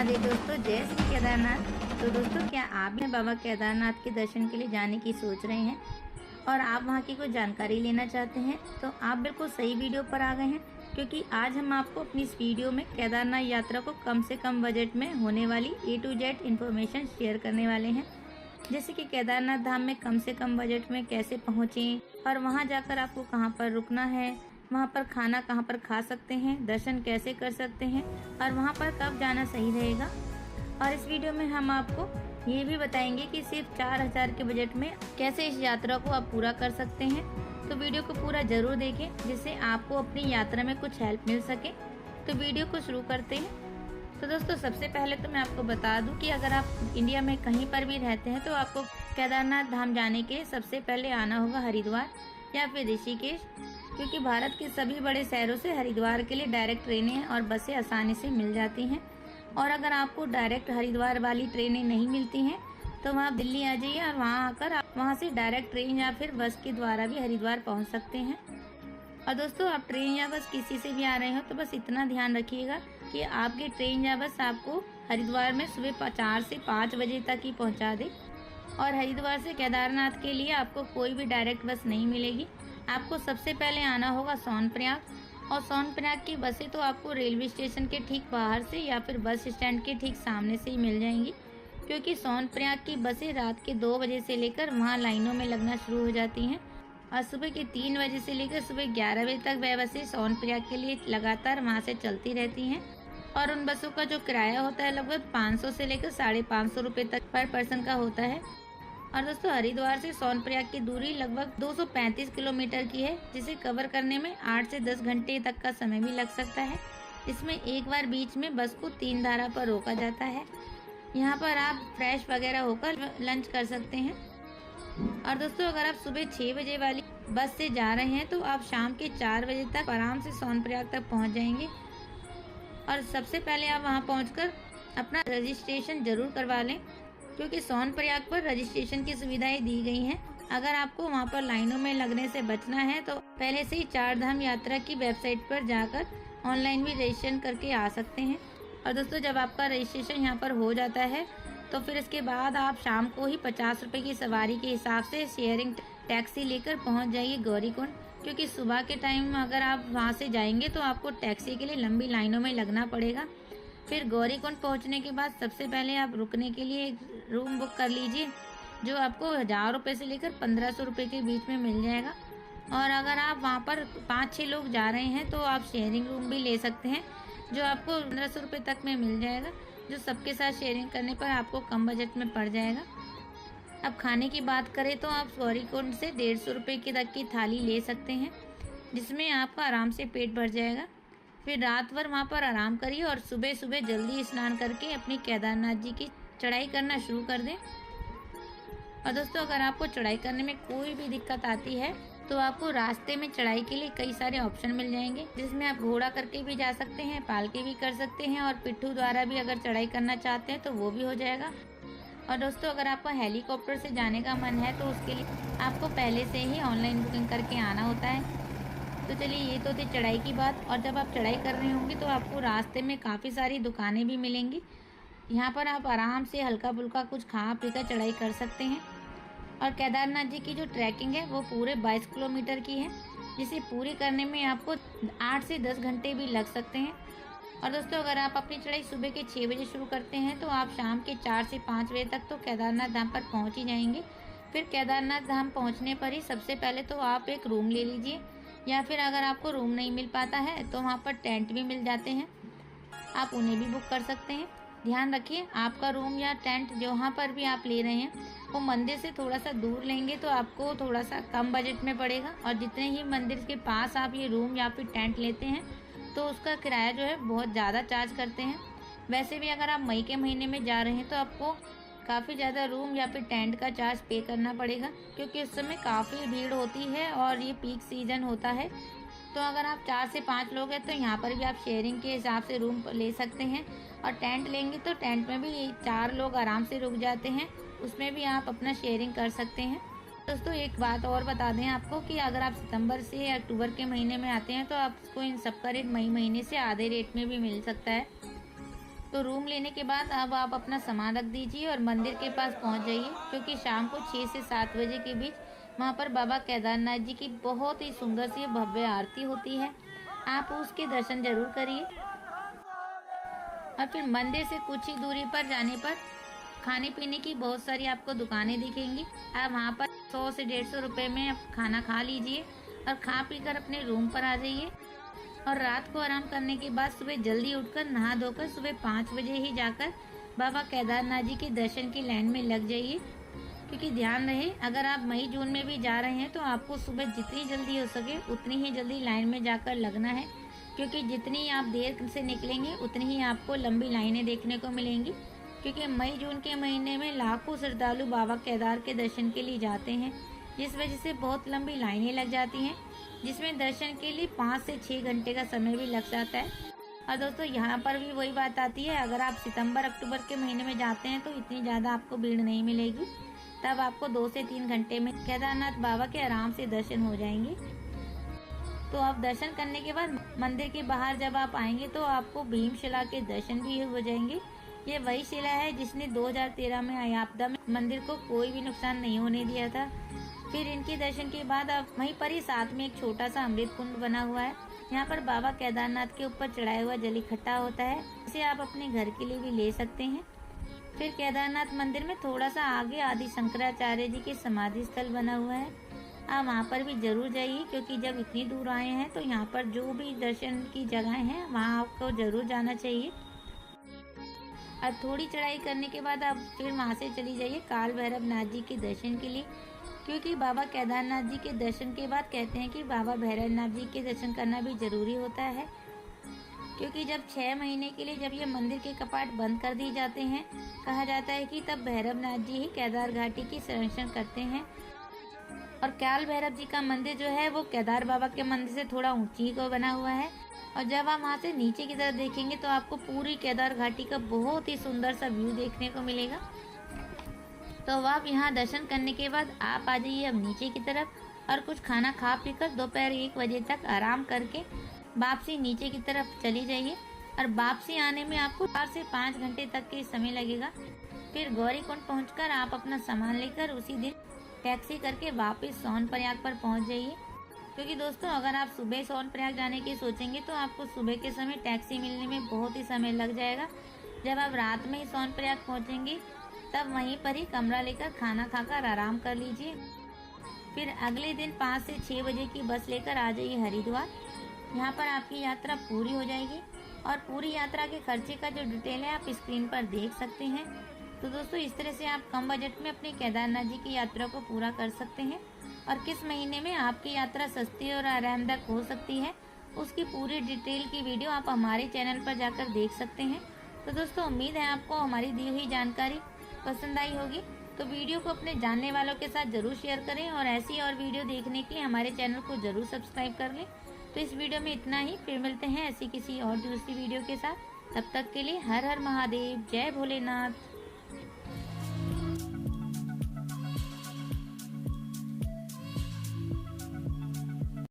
महादेव दोस्तों, जय श्री केदारनाथ। तो दोस्तों, क्या आप भी बाबा केदारनाथ के दर्शन के लिए जाने की सोच रहे हैं और आप वहां की कुछ जानकारी लेना चाहते हैं, तो आप बिल्कुल सही वीडियो पर आ गए हैं, क्योंकि आज हम आपको अपनी इस वीडियो में केदारनाथ यात्रा को कम से कम बजट में होने वाली A to Z information share करने वाले हैं। जैसे कि केदारनाथ धाम में कम से कम बजट में कैसे पहुँचें और वहाँ जाकर आपको कहाँ पर रुकना है, वहाँ पर खाना कहाँ पर खा सकते हैं, दर्शन कैसे कर सकते हैं और वहाँ पर कब जाना सही रहेगा। और इस वीडियो में हम आपको ये भी बताएंगे कि सिर्फ 4000 के बजट में कैसे इस यात्रा को आप पूरा कर सकते हैं। तो वीडियो को पूरा जरूर देखें, जिससे आपको अपनी यात्रा में कुछ हेल्प मिल सके। तो वीडियो को शुरू करते हैं। तो दोस्तों, सबसे पहले तो मैं आपको बता दूं कि अगर आप इंडिया में कहीं पर भी रहते हैं तो आपको केदारनाथ धाम जाने के लिए सबसे पहले आना होगा हरिद्वार या फिर ऋषिकेश, क्योंकि भारत के सभी बड़े शहरों से हरिद्वार के लिए डायरेक्ट ट्रेनें और बसें आसानी से मिल जाती हैं। और अगर आपको डायरेक्ट हरिद्वार वाली ट्रेनें नहीं मिलती हैं तो वहाँ दिल्ली आ जाइए और वहाँ आकर आप वहाँ से डायरेक्ट ट्रेन या फिर बस के द्वारा भी हरिद्वार पहुँच सकते हैं। और दोस्तों, आप ट्रेन या बस किसी से भी आ रहे हो तो बस इतना ध्यान रखिएगा कि आपकी ट्रेन या बस आपको हरिद्वार में सुबह 4 से 5 बजे तक ही पहुँचा दे। और हरिद्वार से केदारनाथ के लिए आपको कोई भी डायरेक्ट बस नहीं मिलेगी। आपको सबसे पहले आना होगा सोनप्रयाग, और सोनप्रयाग की बसें तो आपको रेलवे स्टेशन के ठीक बाहर से या फिर बस स्टैंड के ठीक सामने से ही मिल जाएंगी, क्योंकि सोनप्रयाग की बसें रात के 2 बजे से लेकर वहाँ लाइनों में लगना शुरू हो जाती हैं और सुबह के 3 बजे से लेकर सुबह 11 बजे तक वह बसें सोनप्रयाग के लिए लगातार वहाँ से चलती रहती हैं। और उन बसों का जो किराया होता है लगभग 500 से लेकर 550 रुपये तक पर पर्सन का होता है। और दोस्तों, हरिद्वार से सोनप्रयाग की दूरी लगभग 235 किलोमीटर की है, जिसे कवर करने में 8 से 10 घंटे तक का समय भी लग सकता है। इसमें एक बार बीच में बस को 3 धारा पर रोका जाता है। यहाँ पर आप फ्रेश वगैरह होकर लंच कर सकते हैं। और दोस्तों, अगर आप सुबह 6 बजे वाली बस से जा रहे हैं तो आप शाम के 4 बजे तक आराम से सोनप्रयाग तक पहुँच जाएंगे। और सबसे पहले आप वहाँ पहुँचकर अपना रजिस्ट्रेशन जरूर करवा लें, क्योंकि सोनप्रयाग पर रजिस्ट्रेशन की सुविधाएं दी गई हैं। अगर आपको वहां पर लाइनों में लगने से बचना है तो पहले से ही 4 धाम यात्रा की वेबसाइट पर जाकर ऑनलाइन भी रजिस्ट्रेशन करके आ सकते हैं। और दोस्तों, जब आपका रजिस्ट्रेशन यहां पर हो जाता है तो फिर इसके बाद आप शाम को ही 50 रुपये की सवारी के हिसाब से शेयरिंग टैक्सी लेकर पहुँच जाइए गौरीकुंड, क्योंकि सुबह के टाइम अगर आप वहाँ से जाएंगे तो आपको टैक्सी के लिए लंबी लाइनों में लगना पड़ेगा। फिर गौरीकुंड पहुंचने के बाद सबसे पहले आप रुकने के लिए एक रूम बुक कर लीजिए, जो आपको 1000 रुपये से लेकर 1500 रुपये के बीच में मिल जाएगा। और अगर आप वहां पर 5-6 लोग जा रहे हैं तो आप शेयरिंग रूम भी ले सकते हैं, जो आपको 1500 रुपये तक में मिल जाएगा, जो सबके साथ शेयरिंग करने पर आपको कम बजट में पड़ जाएगा। अब खाने की बात करें तो आप गौरीकुंड से 150 रुपये की तक की थाली ले सकते हैं, जिसमें आपका आराम से पेट भर जाएगा। फिर रात भर वहाँ पर आराम करिए और सुबह सुबह जल्दी स्नान करके अपनी केदारनाथ जी की चढ़ाई करना शुरू कर दें। और दोस्तों, अगर आपको चढ़ाई करने में कोई भी दिक्कत आती है तो आपको रास्ते में चढ़ाई के लिए कई सारे ऑप्शन मिल जाएंगे, जिसमें आप घोड़ा करके भी जा सकते हैं, पालकी भी कर सकते हैं और पिट्ठू द्वारा भी अगर चढ़ाई करना चाहते हैं तो वो भी हो जाएगा। और दोस्तों, अगर आपको हेलीकॉप्टर से जाने का मन है तो उसके लिए आपको पहले से ही ऑनलाइन बुकिंग करके आना होता है। तो चलिए, ये तो थी चढ़ाई की बात। और जब आप चढ़ाई कर रहे होंगे तो आपको रास्ते में काफ़ी सारी दुकानें भी मिलेंगी। यहाँ पर आप आराम से हल्का फुल्का कुछ खा पी कर चढ़ाई कर सकते हैं। और केदारनाथ जी की जो ट्रैकिंग है वो पूरे 22 किलोमीटर की है, जिसे पूरी करने में आपको 8 से 10 घंटे भी लग सकते हैं। और दोस्तों, अगर आप अपनी चढ़ाई सुबह के 6 बजे शुरू करते हैं तो आप शाम के 4 से 5 बजे तक तो केदारनाथ धाम पर पहुँच ही जाएंगे। फिर केदारनाथ धाम पहुँचने पर ही सबसे पहले तो आप एक रूम ले लीजिए, या फिर अगर आपको रूम नहीं मिल पाता है तो वहाँ पर टेंट भी मिल जाते हैं, आप उन्हें भी बुक कर सकते हैं। ध्यान रखिए, आपका रूम या टेंट जहाँ पर भी आप ले रहे हैं वो मंदिर से थोड़ा सा दूर लेंगे तो आपको थोड़ा सा कम बजट में पड़ेगा। और जितने ही मंदिर के पास आप ये रूम या फिर टेंट लेते हैं तो उसका किराया जो है बहुत ज़्यादा चार्ज करते हैं। वैसे भी अगर आप मई के महीने में जा रहे हैं तो आपको काफ़ी ज़्यादा रूम या फिर टेंट का चार्ज पे करना पड़ेगा, क्योंकि उस समय काफ़ी भीड़ होती है और ये पीक सीजन होता है। तो अगर आप 4 से 5 लोग हैं तो यहाँ पर भी आप शेयरिंग के हिसाब से रूम ले सकते हैं। और टेंट लेंगे तो टेंट में भी 4 लोग आराम से रुक जाते हैं, उसमें भी आप अपना शेयरिंग कर सकते हैं। दोस्तों, एक बात और बता दें आपको कि अगर आप सितंबर से या अक्टूबर के महीने में आते हैं तो आपको इन सब का रेट मई महीने से आधे रेट में भी मिल सकता है। तो रूम लेने के बाद अब आप अपना सामान रख दीजिए और मंदिर के पास पहुंच जाइए, क्योंकि शाम को 6 से 7 बजे के बीच वहां पर बाबा केदारनाथ जी की बहुत ही सुंदर सी भव्य आरती होती है। आप उसके दर्शन जरूर करिए। और फिर मंदिर से कुछ ही दूरी पर जाने पर खाने पीने की बहुत सारी आपको दुकानें दिखेंगी। आप वहाँ पर 100 से 150 रुपए में आप खाना खा लीजिए और खा पी कर अपने रूम पर आ जाइए। और रात को आराम करने के बाद सुबह जल्दी उठकर नहा धोकर सुबह 5 बजे ही जाकर बाबा केदारनाथ जी के दर्शन की लाइन में लग जाइए। क्योंकि ध्यान रहे, अगर आप मई जून में भी जा रहे हैं तो आपको सुबह जितनी जल्दी हो सके उतनी ही जल्दी लाइन में जाकर लगना है, क्योंकि जितनी आप देर से निकलेंगे उतनी ही आपको लंबी लाइनें देखने को मिलेंगी। क्योंकि मई जून के महीने में लाखों श्रद्धालु बाबा केदार के दर्शन के लिए जाते हैं, जिस वजह से बहुत लंबी लाइनें लग जाती हैं, जिसमें दर्शन के लिए 5 से 6 घंटे का समय भी लग जाता है। और दोस्तों यहाँ पर भी वही बात आती है, अगर आप सितंबर अक्टूबर के महीने में जाते हैं तो इतनी ज़्यादा आपको भीड़ नहीं मिलेगी। तब आपको 2 से 3 घंटे में केदारनाथ बाबा के आराम से दर्शन हो जाएंगे। तो आप दर्शन करने के बाद मंदिर के बाहर जब आप आएंगे तो आपको भीमशिला के दर्शन भी हो जाएंगे। ये वही शिला है जिसने 2013 में आपदा में मंदिर को कोई भी नुकसान नहीं होने दिया था। फिर इनके दर्शन के बाद आप वहीं पर ही साथ में एक छोटा सा अमृत कुंड बना हुआ है। यहाँ पर बाबा केदारनाथ के ऊपर चढ़ाया हुआ जल इकट्ठा होता है, इसे आप अपने घर के लिए भी ले सकते हैं। फिर केदारनाथ मंदिर में थोड़ा सा आगे आदि शंकराचार्य जी के समाधि स्थल बना हुआ है। आप वहाँ पर भी जरूर जाइए, क्योंकि जब इतनी दूर आए हैं तो यहाँ पर जो भी दर्शन की जगह हैं वहाँ आपको जरूर जाना चाहिए। और थोड़ी चढ़ाई करने के बाद आप फिर वहाँ से चली जाइए काल भैरव नाथ जी के दर्शन के लिए, क्योंकि बाबा केदारनाथ जी के दर्शन के बाद कहते हैं कि बाबा भैरवनाथ जी के दर्शन करना भी जरूरी होता है। क्योंकि जब 6 महीने के लिए जब ये मंदिर के कपाट बंद कर दिए जाते हैं, कहा जाता है कि तब भैरवनाथ जी ही केदार घाटी की संरक्षण करते हैं। और काल भैरव जी का मंदिर जो है वो केदार बाबा के मंदिर से थोड़ा ऊंची को बना हुआ है। और जब आप वहाँ से नीचे की तरफ देखेंगे तो आपको पूरी केदार घाटी का बहुत ही सुंदर सा व्यू देखने को मिलेगा। तो आप यहाँ दर्शन करने के बाद आप आ जाइए अब नीचे की तरफ और कुछ खाना खा पीकर दोपहर 1 बजे तक आराम करके वापसी नीचे की तरफ चली जाइए। और वापसी आने में आपको 4 से 5 घंटे तक के समय लगेगा। फिर गौरीकुंड पहुंचकर आप अपना सामान लेकर उसी दिन टैक्सी करके वापस सोनप्रयाग पर पहुंच जाइए। क्योंकि दोस्तों अगर आप सुबह सोनप्रयाग जाने की सोचेंगे तो आपको सुबह के समय टैक्सी मिलने में बहुत ही समय लग जाएगा। जब आप रात में ही सोनप्रयाग पहुंचेंगे तब वहीं पर ही कमरा लेकर खाना खाकर आराम कर लीजिए। फिर अगले दिन 5 से 6 बजे की बस लेकर आ जाइए हरिद्वार। यहाँ पर आपकी यात्रा पूरी हो जाएगी। और पूरी यात्रा के खर्चे का जो डिटेल है आप स्क्रीन पर देख सकते हैं। तो दोस्तों इस तरह से आप कम बजट में अपने केदारनाथ जी की यात्रा को पूरा कर सकते हैं। और किस महीने में आपकी यात्रा सस्ती और आरामदायक हो सकती है उसकी पूरी डिटेल की वीडियो आप हमारे चैनल पर जाकर देख सकते हैं। तो दोस्तों उम्मीद है आपको हमारी दी हुई जानकारी पसंद आई होगी। तो वीडियो को अपने जानने वालों के साथ जरूर शेयर करें और ऐसी और वीडियो देखने के लिए हमारे चैनल को जरूर सब्सक्राइब कर लें। तो इस वीडियो में इतना ही, फिर मिलते हैं ऐसी किसी और दूसरी वीडियो के साथ। तब तक के लिए हर हर महादेव, जय भोलेनाथ।